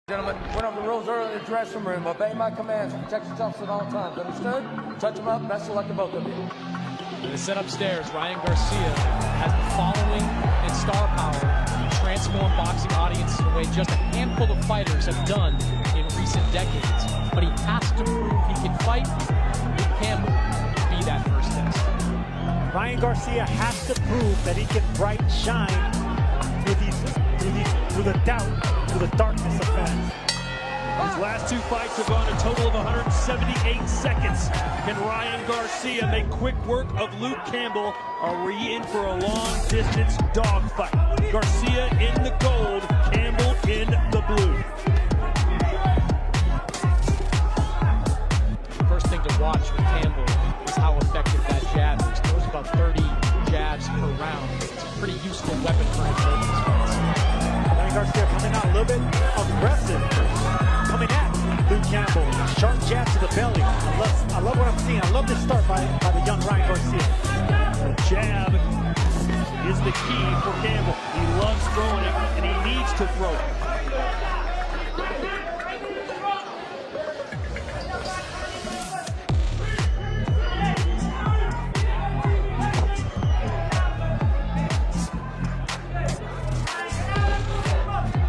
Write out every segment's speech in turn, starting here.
Gentlemen, went over the rules earlier in the dressing room. Obey my commands. Protect yourselves at all times. Understood? Touch them up. Best of luck to both of you. In the set upstairs, Ryan Garcia has the following and star power to transform boxing audiences in a way just a handful of fighters have done in recent decades. But he has to prove he can fight. Luke Campbell will be that first test. Ryan Garcia has to prove that he can bright shine through the doubt, through the darkness of fans. His last two fights have gone a total of 178 seconds. Can Ryan Garcia make quick work of Luke Campbell? Are we in for a long-distance dogfight? Garcia in the gold, Campbell in the blue. First thing to watch with Campbell is how effective that jab is. He throws about 30 jabs per round. It's a pretty useful weapon for him in these fights. Ryan Garcia coming out a little bit aggressive. Coming at Luke Campbell. Sharp jab to the belly. I love what I'm seeing. I love this start by the young Ryan Garcia. The jab is the key for Campbell. He loves throwing it, and he needs to throw it.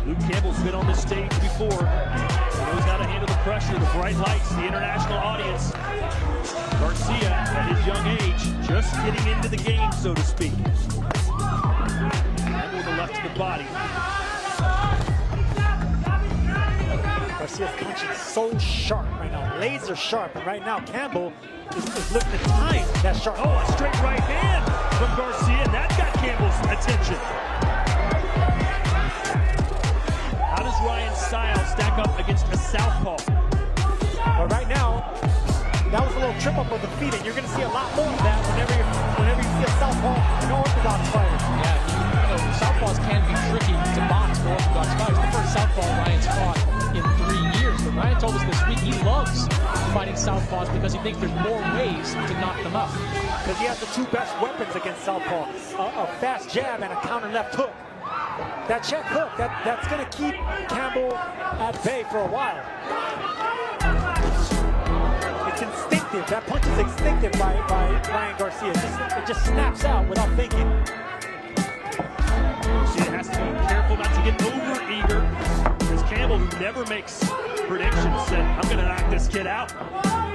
Luke Campbell's been on this stage before. He knows how to handle the pressure, the bright lights, the international audience. Garcia, at his young age, just getting into the game, so to speak. Campbell with the left to the body. Garcia's punching so sharp right now, laser sharp, and right now Campbell is looking to time that sharp. Oh, a straight right hand from Garcia, and that got Campbell's attention. How does Ryan's style stack up against a southpaw? But right now, that was a little trip up of the feet, and you're going to see a lot more of that whenever you see a southpaw, an orthodox fighter. Yeah, you know, southpaws can be tricky to box for orthodox fighters. The first southpaw Ryan's fought in 3 years. But Ryan told us this week he loves fighting southpaws because he thinks there's more ways to knock them out. Because he has the two best weapons against southpaw, a fast jab and a counter left hook. That check hook, that's going to keep Campbell at bay for a while. It's instinctive. That punch is instinctive by Ryan Garcia. It just snaps out without thinking. Garcia has to be careful not to get over-eager. Because Campbell, who never makes predictions, said, I'm going to knock this kid out.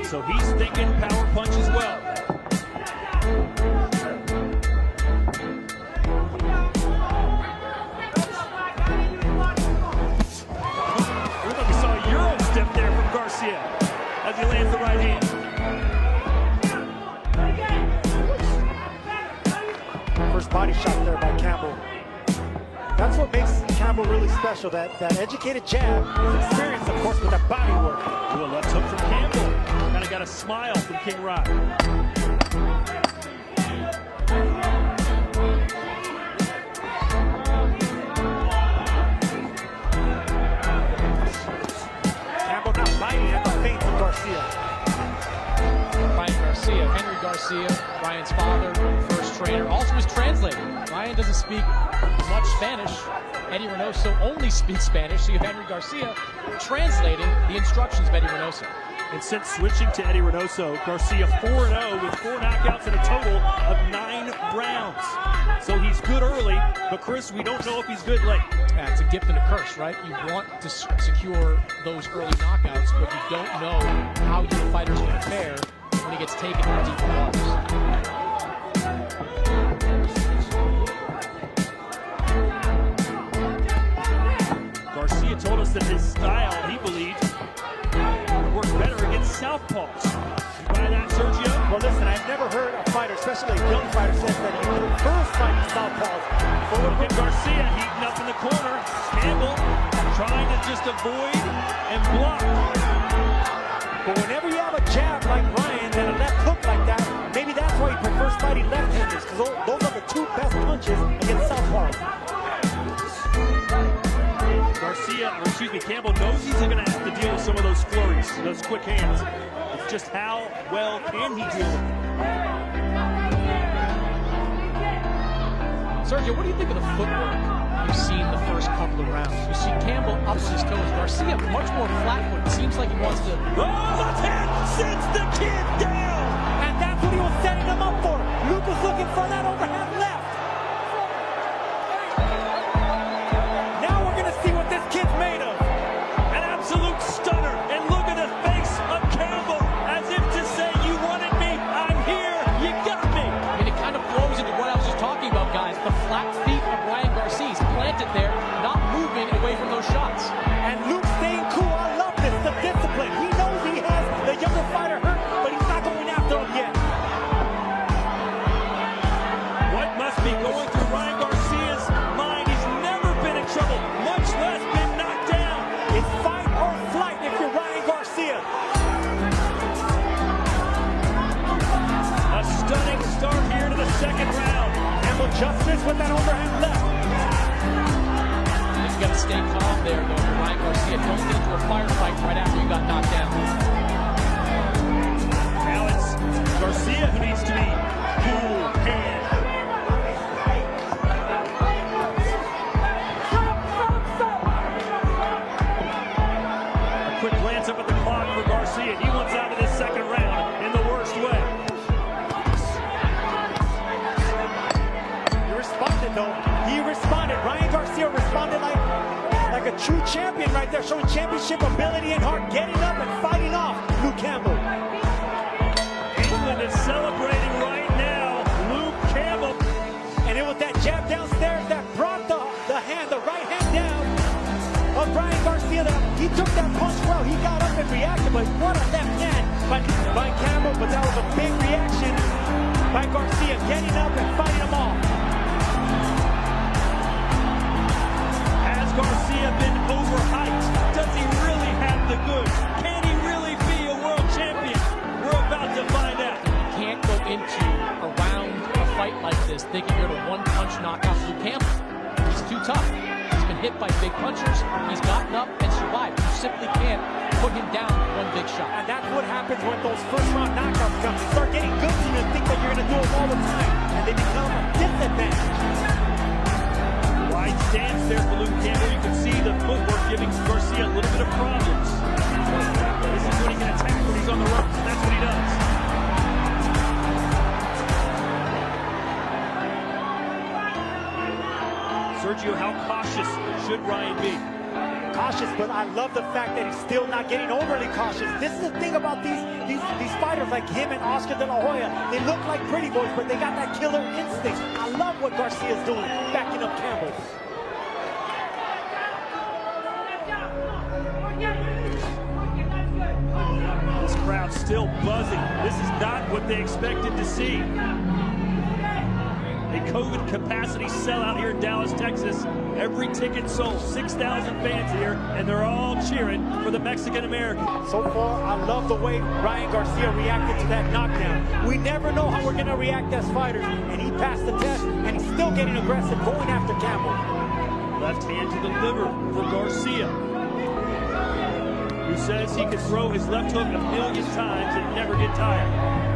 So he's thinking power punch as well. As he lands the right hand. First body shot there by Campbell. That's what makes Campbell really special, that educated jab, experience, of course, with that body work. Ooh, a left hook from Campbell. Kind of got a smile from King Rock. Ryan Garcia, Henry Garcia, Ryan's father, first trainer, also his translator. Ryan doesn't speak much Spanish. Eddie Reynoso only speaks Spanish, so you have Henry Garcia translating the instructions of Eddie Reynoso. And since switching to Eddie Reynoso, Garcia 4-0 with 4 knockouts in a total of 9 rounds. So he's good early, but Chris, we don't know if he's good late. Yeah, it's a gift and a curse, right? You want to secure those early knockouts, but you don't know how your fighter's going to fare when he gets taken into deep waters. Garcia told us that his style, he believed, would work better against southpaws. You buy that, Sergio? Well, listen, I've never heard a fighter, especially a young fighter, say that he prefers fighting southpaws. But look at Garcia heating up in the corner. Campbell trying to just avoid and block. But whenever you have a jab like Ryan and a left hook like that, maybe that's why he prefers fighting left-handers, because those are the two best punches against southpaws. Campbell knows he's going to have to deal with some of those flurries, those quick hands. It's just how well can he deal with them? Sergio, what do you think of the footwork we've seen the first couple of rounds. You see Campbell up on his toes. Garcia much more flat-footed. Seems like he wants to... Oh, left hand sits the kid down! And that's what he was setting him up for. Luke was looking for that overhand left. Now we're going to see what this kid's made of. An absolute stunner. And look at the face of Campbell as if to say, you wanted me, I'm here, you got me. I mean, it kind of flows into what I was just talking about, guys. The flat feet of Ryan Garcia. He's planted there, not moving away from those shots. And Luke staying cool. I love this, the discipline. He knows he has the younger fighter hurt, but he's not going after him yet. What must be going through Ryan Garcia's mind? He's never been in trouble, much less been knocked down. It's fight or flight if you're Ryan Garcia. A stunning start here to the second round. Campbell just missed with that overhand left. You've got to stay calm there, though, for Ryan Garcia. Don't get into a firefight right after you got knocked down. Now it's Garcia who needs to be cool hand. A quick glance up at the clock for Garcia. He wants out of this second round in the worst way. He responded, though. He responded. Ryan Garcia responded like a true champion right there, showing championship ability and heart, getting up and fighting off Luke Campbell. England is celebrating right now. Luke Campbell. And it was that jab downstairs that brought the right hand down of Ryan Garcia. He took that punch well. He got up and reacted, but what a left hand by Campbell. But that was a big reaction by Garcia, getting up and fighting him off. Garcia been overhyped? Does he really have the goods? Can he really be a world champion? We're about to find out. You can't go into a round, a fight like this, thinking you're going to one-punch knock out Luke Campbell. He's too tough. He's been hit by big punchers. He's gotten up and survived. You simply can't put him down with one big shot. And that's what happens when those first-round knockouts come. You start getting good to you and think that you're going to do them all the time, and they become a disadvantage. Wide stance there for Luke Campbell. You can see the footwork giving Garcia a little bit of problems. This is when he can attack when he's on the ropes, and that's what he does. Sergio, how cautious should Ryan be? Cautious, but I love the fact that he's still not getting overly cautious. This is the thing about these fighters like him and Oscar De La Hoya. They look like pretty boys, but they got that killer instinct. I love what Garcia's doing, backing up Campbell. This crowd's still buzzing. This is not what they expected to see. A COVID capacity sellout here in Dallas, Texas. Every ticket sold, 6,000 fans here, and they're all cheering for the Mexican-American. So far, I love the way Ryan Garcia reacted to that knockdown. We never know how we're going to react as fighters, and he passed the test, and he's still getting aggressive, going after Campbell. Left hand to the liver for Garcia, who says he can throw his left hook a million times and never get tired.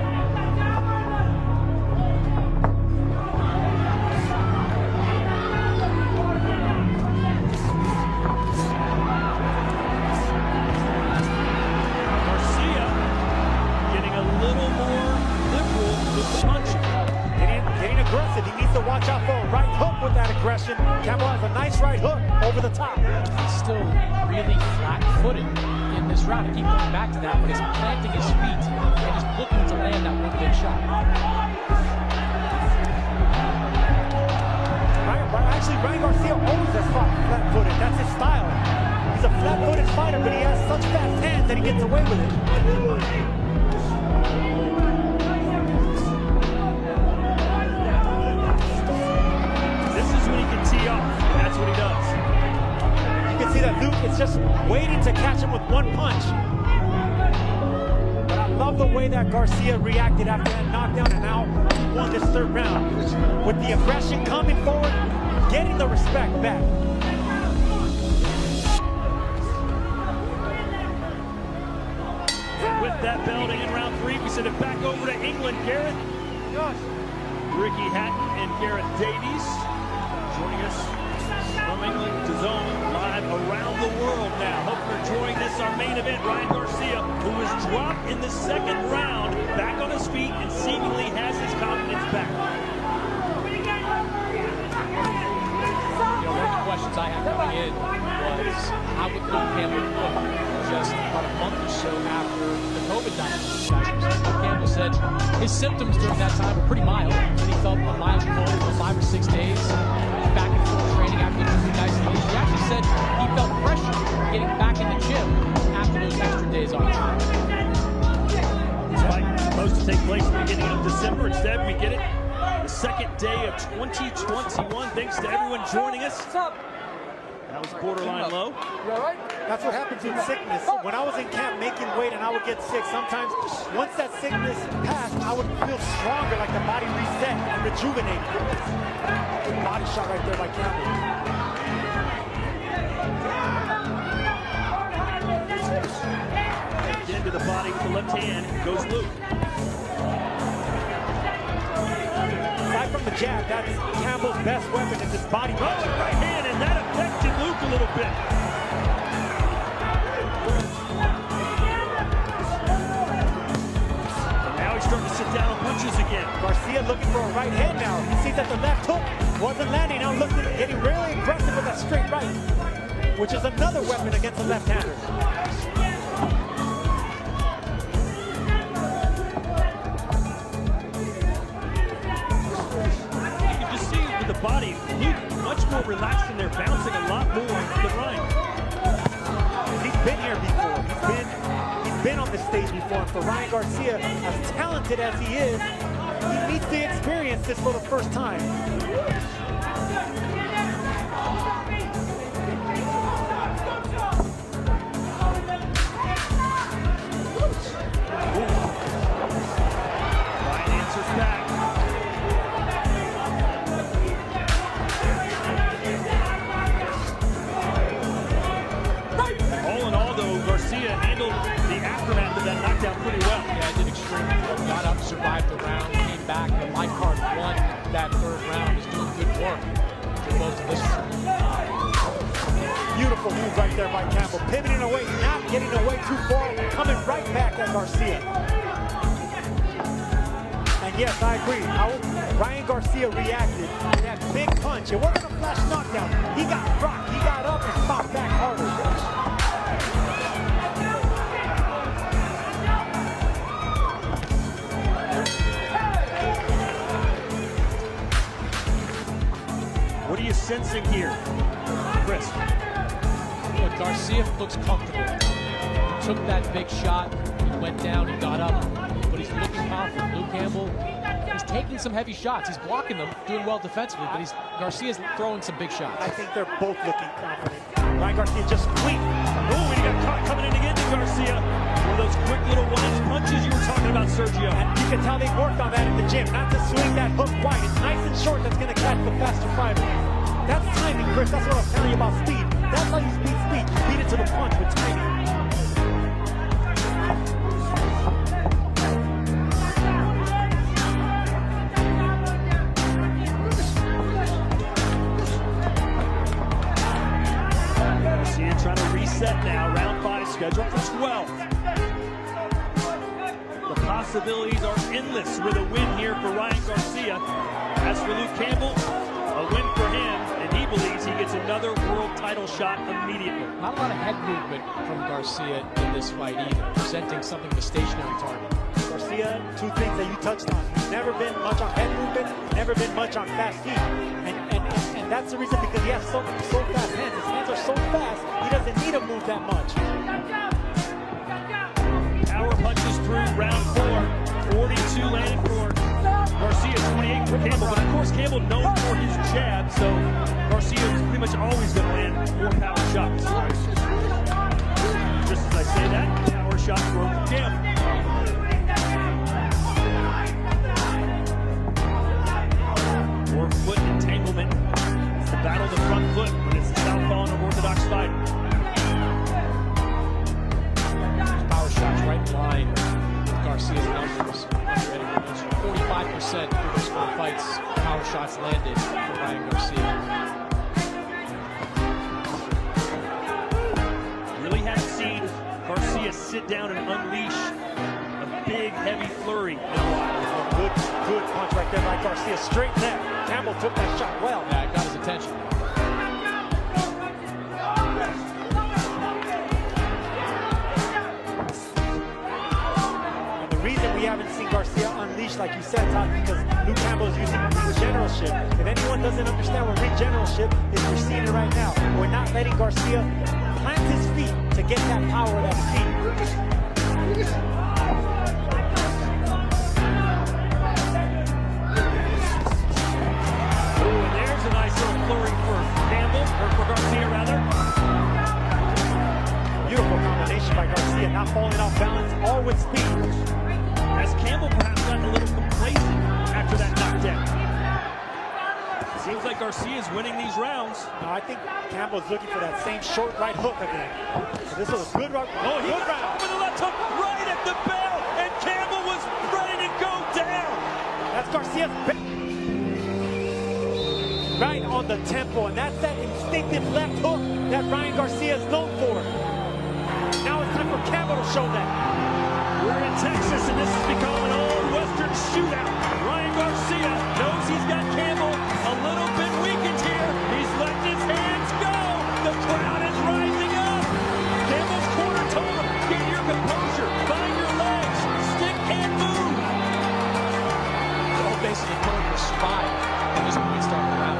Watch out for a right hook with that aggression. Campbell has a nice right hook over the top. He's still really flat-footed in this round. I keep going back to that, but he's planting his feet and he's looking to land that one big shot. Actually, Ryan Garcia always has fought flat-footed. That's his style. He's a flat-footed fighter, but he has such fast hands that he gets away with it. That's what he does. You can see that Luke is just waiting to catch him with one punch. But I love the way that Garcia reacted after that knockdown and now won this third round. With the aggression coming forward, getting the respect back. With that belt in round 3, we send it back over to England. Garrett, Ricky Hatton and Garrett Davies joining us coming to Zone live around the world now. Hope you're enjoying this. Our main event, Ryan Garcia, who was dropped in the second round, back on his feet and seemingly has his confidence back. One of the questions I had coming in was, how would Luke Campbell look just about a month or so after the COVID diagnosis? Luke Campbell said his symptoms during that time were pretty mild, and he felt a mild cold for 5 or 6 days, back and forth training after the 2 nights. He actually said he felt pressure getting back in the gym after those extra days off. This fight was supposed to take place at the beginning of December. Instead, we get it the second day of 2021. Thanks to everyone joining us. That was borderline low. You all right? That's what happens in sickness. When I was in camp making weight and I would get sick, sometimes once that sickness passed, I would feel stronger, like the body reset and rejuvenated. Good body shot right there by Campbell. Again to the body with the left hand goes Luke. Aside from the jab, that's Campbell's best weapon is his body punch. Oh, right hand, and that affected Luke a little bit. And now he's starting to sit down on punches again. Garcia looking for a right hand now. He sees that the left hook wasn't landing. Now looking, getting really aggressive with that straight right, which is another weapon against the left-hander. Body, Luke much more relaxed in there, bouncing a lot more than Ryan. He's been here before. He's been on this stage before. And for Ryan Garcia, as talented as he is, he needs to experience this for the first time. Ryan answers back. Garcia handled the aftermath of that knockdown pretty well. Yeah, did extremely well. Got up, survived the round, came back. The my card won that 3rd round. Is doing good work for most of this. Beautiful move right there by Campbell. Pivoting away, not getting away too far, coming right back at Garcia. And yes, I agree. How Ryan Garcia reacted to that big punch. It wasn't a flash knockdown. He got rocked. He got up and popped back harder. What are you sensing here, Chris? Look, Garcia looks comfortable. He took that big shot, he went down, he got up, but he's looking confident. Luke Campbell, he's taking some heavy shots. He's blocking them, doing well defensively, but Garcia's throwing some big shots. I think they're both looking confident. Ryan Garcia just clean. Oh, and he got caught coming in again to Garcia. One of those quick little one-inch punches you were talking about, Sergio. And you can tell they worked on that in the gym, not to swing that hook wide. It's nice and short that's going to catch the faster fighter. That's timing, Chris. That's what I was telling you about speed. That's how you beat speed. You beat it to the punch with timing. Garcia trying to reset now. Round 5 scheduled for 12. The possibilities are endless with a win here for Ryan Garcia. As for Luke Campbell, a win for him, and he believes he gets another world title shot immediately. Not a lot of head movement from Garcia in this fight either, presenting something of a stationary target. Garcia, 2 things that you touched on. He's never been much on head movement, never been much on fast feet. And that's the reason, because he has so fast hands. His hands are so fast, he doesn't need to move that much. Power punches through round 4. 42 landing for Garcia, 28 for Campbell. But of course, Campbell known for his jab, so Garcia is pretty much always going to land 4 power shots. Just as I say that, power shot for Campbell. Foot entanglement. It's the battle of the front foot when it's the southpaw and orthodox fight. Power shots right in line with Garcia's numbers. 45% through those 4 fights. Power shots landed for Ryan Garcia. seen Garcia sit down and unleash a big, heavy flurry in a while. Good punch right there by Garcia. Straight net. Campbell took that shot well. Yeah, it got his attention. And the reason we haven't seen Garcia unleash, like you said, Todd, because Luke Campbell is using ring generalship. If anyone doesn't understand what ring generalship is, we're seeing it right now. We're not letting Garcia plant his feet to get that power of that feet. By Garcia, not falling off balance, all with speed. As Campbell perhaps got a little complacent after that knockdown. Seems like Garcia is winning these rounds. No, I think Campbell's looking for that same short right hook again. So this was a good round. Oh, he got round with the left hook right at the bell, and Campbell was ready to go down. That's Garcia's right on the tempo, and that's that instinctive left hook that Ryan Garcia is known for. Now it's time for Campbell to show that. We're in Texas, and this has become an old Western shootout. Ryan Garcia knows he's got Campbell a little bit weakened here. He's letting his hands go. The crowd is rising up. Campbell's corner told him, get your composure, find your legs, stick and move. All basically pulling your spine at this point starting the round.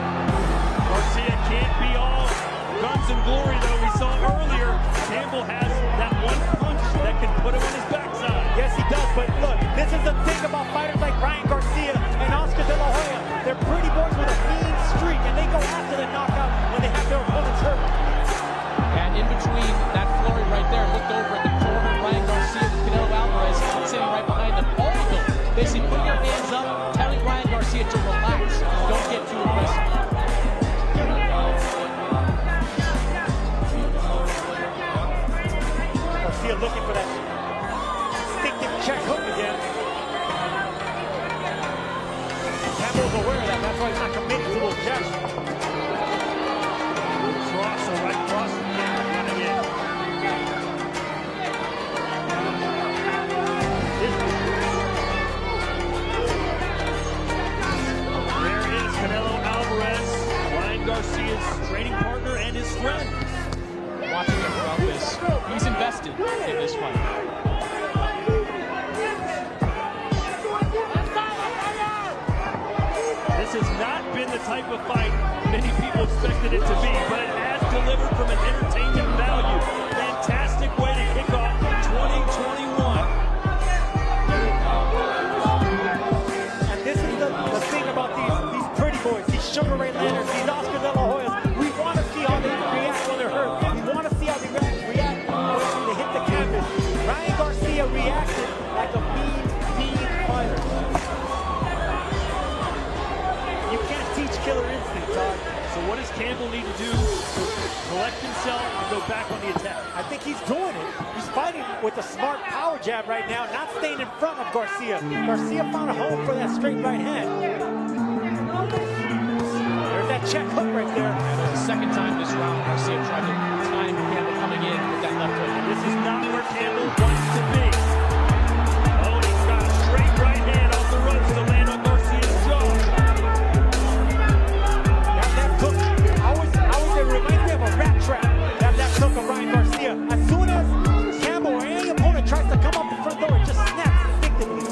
Garcia can't be all guns and glory, though. We saw earlier Campbell has that one punch that can put him on his backside. Yes, he does, but look, this is the thing about fighters like Ryan Garcia and Oscar De La Hoya. They're pretty boys with a mean streak, and they go after the knockout when they have their opponents hurt. And in between that flurry right there, looked over at the corner, Ryan Garcia and Canelo Alvarez sitting right behind them. All of them basically putting their hands up, telling Ryan Garcia to relax, don't get too aggressive. Looking for that instinctive check hook again. Campbell's aware of that. That's why he's not committing to those jabs. Cross, a right cross. Again. There is Canelo Alvarez, Ryan Garcia's training partner and his friend. Watching him throughout this, he's invested in this fight. This has not been the type of fight many people expected it to be, but it has delivered from an entertainment value. Fantastic way to kick off 2021. And this is the thing about these pretty boys, these Sugar Ray Leonards, these Oscar De La Hoyas. We want to see how they react when they're hurt. We want to see how they react when they hit the canvas. Ryan Garcia reacted like a mean fighter. You can't teach killer instinct, Todd. So what does Campbell need to do to collect himself and go back on the attack? I think he's doing it. He's fighting with a smart power jab right now, not staying in front of Garcia. Garcia found a home for that straight right hand. There's that check hook right there. And the second time this round, Garcia tried to time Campbell coming in with that left hook. This is not where Campbell wants to be. Oh, he's got a straight right hand off the ropes to land on Garcia's jaw. That hook, it reminds me of a rat trap. That hook of Ryan Garcia. As soon as Campbell or any opponent tries to come up the front door, it just snaps instinctively.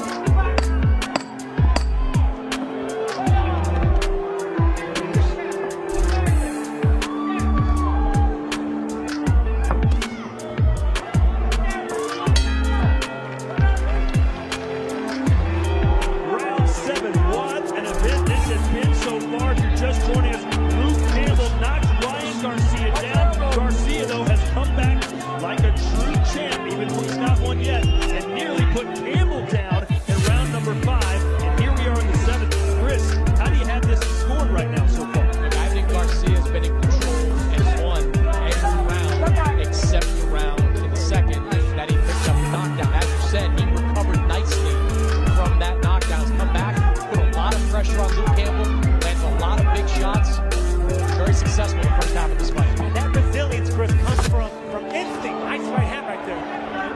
there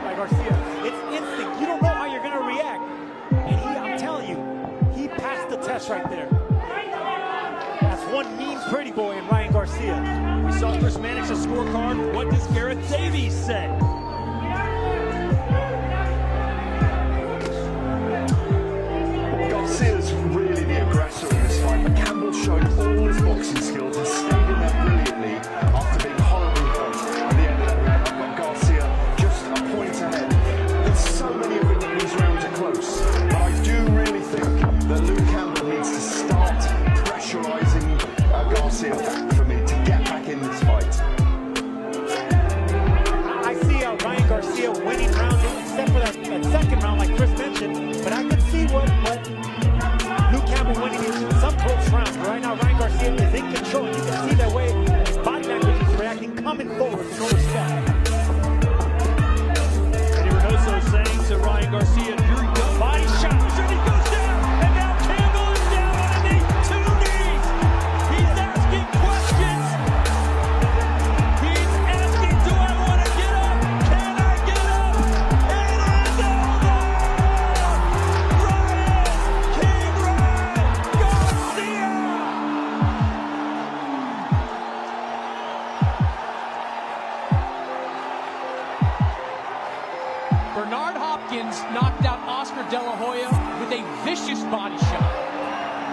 by Garcia. It's instinct. You don't know how you're going to react. And I'm telling you, he passed the test right there. That's one mean pretty boy in Ryan Garcia. We saw Chris Mannix's scorecard. What does Gareth Davies say? Garcia's really the aggressor in this fight, but Campbell showed all his boxing skills and stayed in there brilliantly after being horribly hurt at the end of that round. I've got Garcia just a point ahead. There's so many of these rounds are close, but I do really think that Luke Campbell needs to start pressurising Garcia for me to get back in this fight. I see Ryan Garcia winning rounds, except for that second round, like Chris mentioned. But I can see what Luke Campbell winning in some close rounds. Right now, Ryan Garcia is in control. You can see that way his body language is reacting, coming forward with no respect. Eddie Reynoso saying to Ryan Garcia, "Here you go, body shot." And he goes down, and now Campbell is down on a knee, 2 knees. He's asking questions. He's asking, "Do I want to get up? Can I get up?" It is over. King Ryan Garcia. Bernard Hopkins knocked out Oscar De La Hoya with a vicious body shot.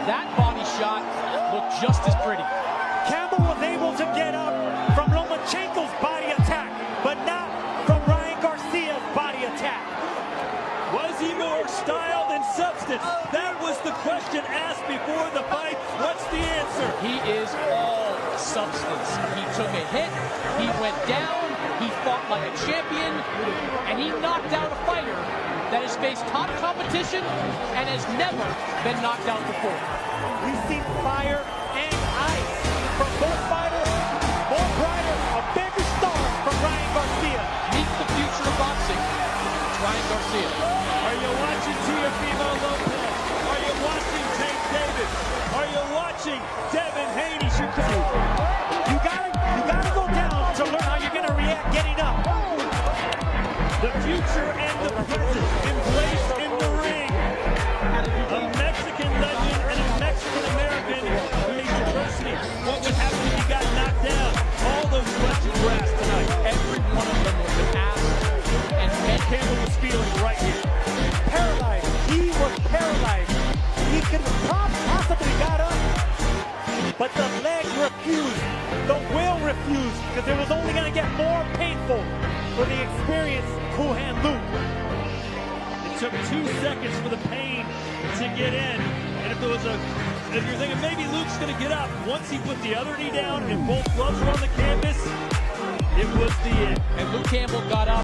That body shot looked just as pretty. Campbell was able to get up from Lomachenko's body attack, but not from Ryan Garcia's body attack. Was he more style than substance? That was the question asked before the fight. What's the answer? He is all substance. He took a hit, he went down, he fought like a champion, and he knocked out a fighter that has faced top competition and has never been knocked out before. We've seen fire and ice from both fighters, more brighter, a bigger star from Ryan Garcia. Meet the future of boxing. It's Ryan Garcia. Are you watching Teofimo Lopez? Are you watching Tank Davis? Are you watching Devin Haney? You gotta go down to learn how you're gonna react getting up. The future and the present embraced in the ring. A Mexican legend and a Mexican American face adversity. What would happen if he got knocked down? All those questions were asked tonight. Every one of them was asked, and Campbell was feeling right here. Paralyzed. He was paralyzed. He could possibly got up, but the leg refused. The will refused, because it was only going to get more painful for the experienced cool hand Luke. It took 2 seconds for the pain to get in. And if you're thinking maybe Luke's going to get up, once he put the other knee down and both gloves were on the canvas, it was the end. Luke Campbell got up.